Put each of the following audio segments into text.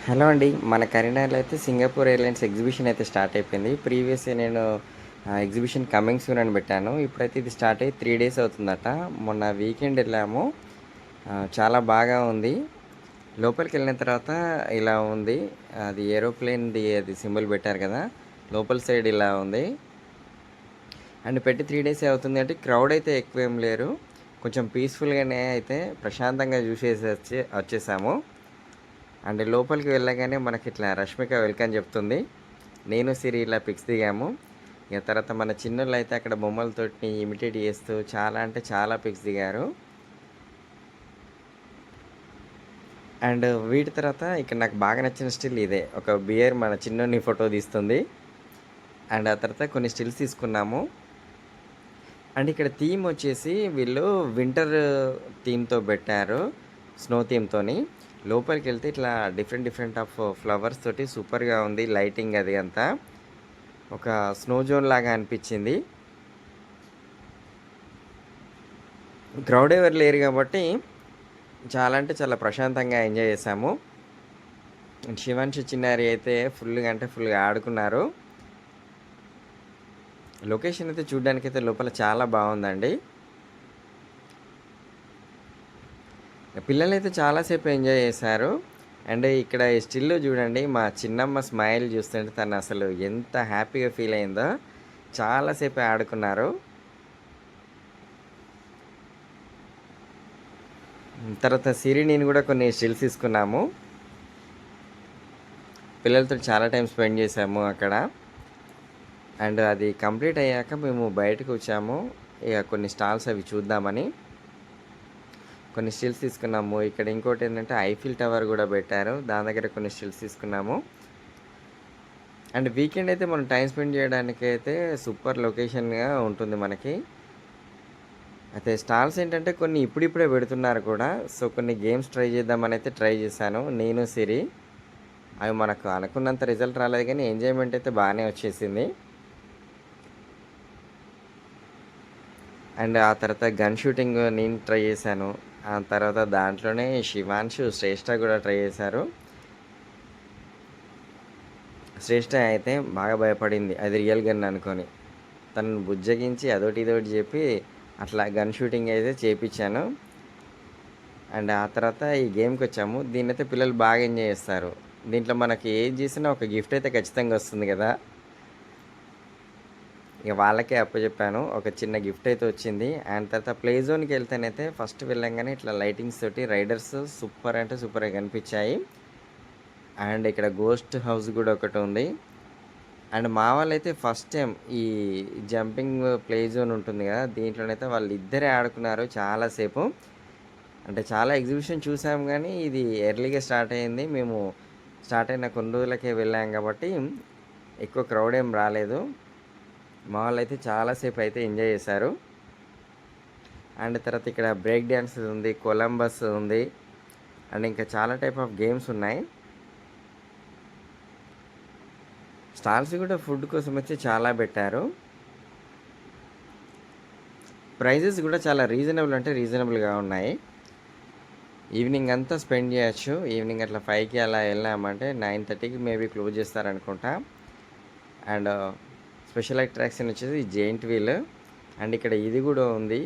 Hello అండి. మన కరీంనగర్‌లో అయితే సింగపూర్ ఎయిర్‌లైన్స్ ఎగ్జిబిషన్ అయితే స్టార్ట్ అయిపోయింది. ప్రీవియస్‌గా నేను ఎగ్జిబిషన్ కమింగ్ సూన్ అని పెట్టాను. ఇప్పుడైతే ఇది స్టార్ట్ అయ్యి 3 డేస్ అవుతుందట. మొన్న వీకెండ్ ఎళ్ళాము. చాలా బాగా ఉంది. లోపలికెళ్ళిన తర్వాత ఇలా ఉంది. అది ఏరోప్లేన్‌ది అది సింబల్ పెట్టారు కదా! లోపల సైడ్ ఇలా ఉంది. అండ్ పెట్టి 3 డేసే అవుతుంది అంటే క్రౌడ్ అయితే ఎక్కువేం లేరు. కొంచెం పీస్‌ఫుల్‌గానే అయితే ప్రశాంతంగా చూసేసి వచ్చేసాము. అండ్ లోపలికి వెళ్ళగానే మనకిట్లా రష్మిక వెల్కమ్ చెప్తుంది. నేను, సిరి ఇలా పిక్స్ దిగాము. ఇక తర్వాత మన చిన్నోళ్ళైతే అక్కడ బొమ్మలతోటి ఇమిటేట్ చేస్తూ చాలా అంటే చాలా పిక్స్ దిగారు. అండ్ వీటి తర్వాత ఇక్కడ నాకు బాగా నచ్చిన స్టిల్ ఇదే. ఒక బియర్ మన చిన్నోడిని ఫోటో తీస్తుంది. అండ్ ఆ తర్వాత కొన్ని స్టిల్స్ తీసుకున్నాము. అండ్ ఇక్కడ థీమ్ వచ్చేసి వీళ్ళు వింటర్ థీమ్‌తో పెట్టారు. స్నో థీమ్‌తోని. లోపలికెళ్తే ఇట్లా డిఫరెంట్ డిఫరెంట్ ఆఫ్ ఫ్లవర్స్ తోటి సూపర్‌గా ఉంది లైటింగ్ అది అంతా. ఒక స్నో జోన్ లాగా అనిపిచ్చింది. క్రౌడ్ ఎవరు లేరు గాబట్టి, చాలా అంటే చాలా ప్రశాంతంగా ఎంజాయ్ చేశాము. శివాన్షి, చిన్నారి అయితే ఫుల్లుగా అంటే ఫుల్లుగా ఆడుకున్నారు. లొకేషన్ అయితే చూడ్డానికైతే లోపల చాలా బావుందండి. పిల్లలైతే చాలా సేపు ఎంజాయ్ చేశారు. అండ్ ఇక్కడ ఈ స్టిల్ చూడండి మా చిన్నమ్మ స్మైల్ చూస్తుంటే తను అసలు ఎంత హ్యాపీగా ఫీల్ అయిందో. చాలా సేపు ఆడుకున్నారు. తర్వాత సిరి నేను గూడా కొన్ని స్టిల్స్ తీసుకున్నాము. పిల్లలతో చాలా టైం స్పెండ్ చేశాము అక్కడ. అండ్ అది కంప్లీట్ అయ్యాక మేము బయటకొచ్చాము. ఇగ కొన్ని స్టాల్స్ అవి చూద్దామని. కొన్ని స్టిల్స్ తీసుకున్నాము. ఇక్కడ ఇంకోటేంటంటే ఐఫిల్ టవర్ గూడా పెట్టారు. దాని దగ్గర కొన్ని స్టిల్స్ తీసుకున్నాము. అండ్ వీకెండ్ అయితే మనం టైమ్ స్పెండ్ చేయడానికైతే సూపర్ లొకేషన్‌గా ఉంటుంది మనకి. అయితే స్టాల్స్ ఏంటంటే కొన్ని ఇప్పుడిప్పుడే పెడుతున్నారు కూడా. సో, కొన్ని గేమ్స్ ట్రై చేద్దామనైతే ట్రై చేశాను. నేను, సిరి. అవి మనకు అనుకున్నంత రిజల్ట్ రాలేదు గానీ ఎంజాయ్‌మెంట్ అయితే బానే వచ్చేసింది. అండ్ ఆ తర్వాత గన్ షూటింగ్ నేను ట్రై చేశాను. ఆ తర్వాత దాంట్లోనే శివాన్షు, శ్రేష్ఠ గూడా ట్రై చేశారు. శ్రేష్ఠ అయితే బాగా భయపడింది. అది రియల్ గన్ అనుకోని. తనని బుజ్జగించి అదోటి ఇదోటి జెప్పి అట్లా గన్ షూటింగ్ అయితే చేపిచ్చాను. అండ్ ఆ తర్వాత ఈ గేమ్‌కొచ్చాము. దీన్నైతే పిల్లలు బాగా ఎంజాయ్ చేస్తారు. దీంట్లో మనకి ఏది చేసినా ఒక గిఫ్ట్ అయితే ఖచ్చితంగా వస్తుంది గదా! ఇక వాళ్ళకే అప్పజెప్పాను. ఒక చిన్న గిఫ్ట్ అయితే వచ్చింది. అండ్ తర్వాత ప్లే జోన్‌కెళ్తేనైతే ఫస్ట్ వెళ్ళంగానే ఇట్లా లైటింగ్స్ తోటి రైడర్స్ సూపర్ అంటే సూపర్‌గా కనిపించాయి. అండ్ ఇక్కడ గోస్ట్ హౌస్ గూడా ఒకటుంది. అండ్ మా వాళ్ళైతే ఫస్ట్ టైమ్ ఈ జంపింగ్ ప్లే జోన్ ఉంటుంది గదా! దీంట్లోనైతే వాళ్ళిద్దరే ఆడుకున్నారు చాలా సేపు. అంటే చాలా ఎగ్జిబిషన్ చూసాం గానీ, ఇది ఎర్లీగా స్టార్ట్ అయింది. మేము స్టార్ట్ అయిన కొన్ని రోజులకే వెళ్ళాం గాబట్టి, ఎక్కువ క్రౌడ్ ఏం రాలేదు. మా వాళ్ళైతే చాలా సేపయితే ఎంజాయ్ చేశారు. అండ్ తర్వాత ఇక్కడ బ్రేక్ డాన్స్ ఉంది, కొలంబస్ ఉంది. అండ్ ఇంకా చాలా టైప్ ఆఫ్ గేమ్స్ ఉన్నాయి. స్టాల్స్ గూడా ఫుడ్ కోసమొచ్చి చాలా బెట్టారు. ప్రైజెస్ గూడా చాలా రీజనబుల్ అంటే రీజనబుల్‌గా ఉన్నాయి. ఈవినింగ్ అంతా స్పెండ్ జేయొచ్చు. ఈవినింగ్ అట్లా 5కి అలా ఎళ్ళామంటే 9:30కి మేబీ క్లోజ్ చేస్తారనుకుంటా. అండ్ స్పెషల్ అట్రాక్షన్ వచ్చేసి జెయింట్ వీల్. అండ్ ఇక్కడ ఇది గూడా ఉంది.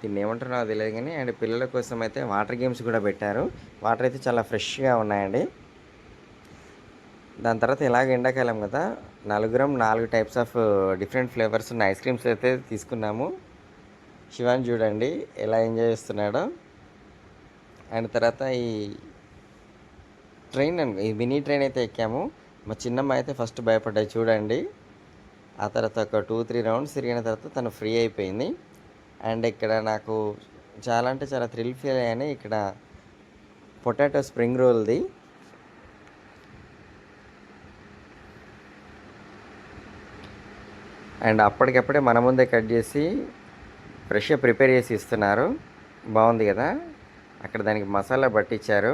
దీన్నేమంటారో నాకు తెలీదు గానీ, అండ్ పిల్లల కోసం అయితే వాటర్ గేమ్స్ గూడా పెట్టారు. వాటర్ అయితే చాలా ఫ్రెష్‌గా ఉన్నాయండి. దాని తర్వాత ఎలాగో ఎండాకాలం గదా! నలుగురం 4 టైప్స్ ఆఫ్ డిఫరెంట్ ఫ్లేవర్స్ ఉన్న ఐస్ క్రీమ్స్ అయితే తీసుకున్నాము. శివాని చూడండి ఎలా ఎంజాయ్ చేస్తున్నాడో. అండ్ తర్వాత ఈ మినీ ట్రైన్ అయితే ఎక్కాము. మా చిన్నమ్మ అయితే ఫస్ట్ భయపడ్డది చూడండి. ఆ తర్వాత ఒక 2, 3 రౌండ్స్ తిరిగిన తర్వాత తను ఫ్రీ అయిపోయింది. అండ్ ఇక్కడ నాకు చాలా అంటే చాలా థ్రిల్ ఫీల్ అయ్యాను. ఇక్కడ పొటాటో స్ప్రింగ్ రోల్‌ది. అండ్ అప్పటికప్పుడే మన ముందే కట్ చేసి ఫ్రెష్‌గా ప్రిపేర్ చేసి ఇస్తున్నారు. బావుంది గదా! అక్కడ దానికి మసాలా పట్టించారు.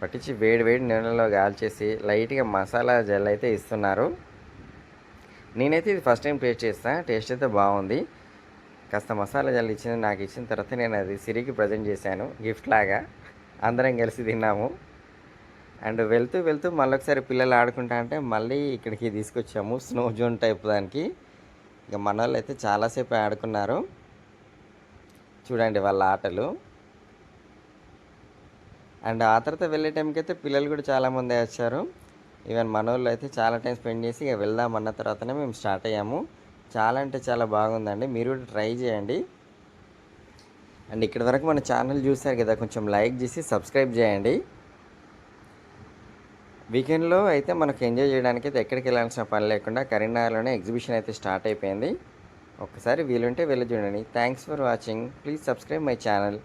పట్టించి వేడి వేడి నూనెలో కాల్చేసి లైట్‌గా మసాలా జెల్ అయితే ఇస్తున్నారు. నేనైతే ఇది ఫస్ట్ టైం టేస్ట్ చేస్తా. టేస్ట్ అయితే బావుంది. కాస్త మసాలా జెల్ నాకిచ్చిన తర్వాత నేను అది సిరికి ప్రెజెంట్ చేశాను గిఫ్ట్ లాగా. అందరం కలిసి తిన్నాము. అండ్ వెళ్తూ వెళ్తూ మళ్ళొకసారి పిల్లలు ఆడుకుంటా అంటే మళ్ళీ ఇక్కడికి తీసుకొచ్చాము. స్నో జోన్ టైప్ దానికి. ఇక మనోళ్ళైతే చాలా సేపు ఆడుకున్నారు. చూడండి వాళ్ళ ఆటలు. అండ్ ఆ తర్వాత వెళ్ళే టైంకైతే పిల్లలు కూడా చాలామందే వచ్చారు. ఈవెన్ మనోళ్ళైతే చాలా టైం స్పెండ్ చేసి ఇక వెళ్దాం అన్న తర్వాతనే మేము స్టార్ట్ అయ్యాము. చాలా అంటే చాలా బాగుందండి. మీరు కూడా ట్రై చేయండి. అండ్ ఇక్కడి వరకు మన ఛానల్ చూసారు కదా! కొంచెం లైక్ చేసి సబ్స్క్రైబ్ చేయండి. వీకెండ్‌లో అయితే మనకు ఎంజాయ్ చేయడానికైతే ఎక్కడికి వెళ్ళాల్సిన పని లేకుండా కరీంనగర్‌లోనే ఎగ్జిబిషన్ అయితే స్టార్ట్ అయిపోయింది. ఒక్కసారి వీలుంటే వెళ్లి చూడండి. Thanks for watching. Please subscribe my channel.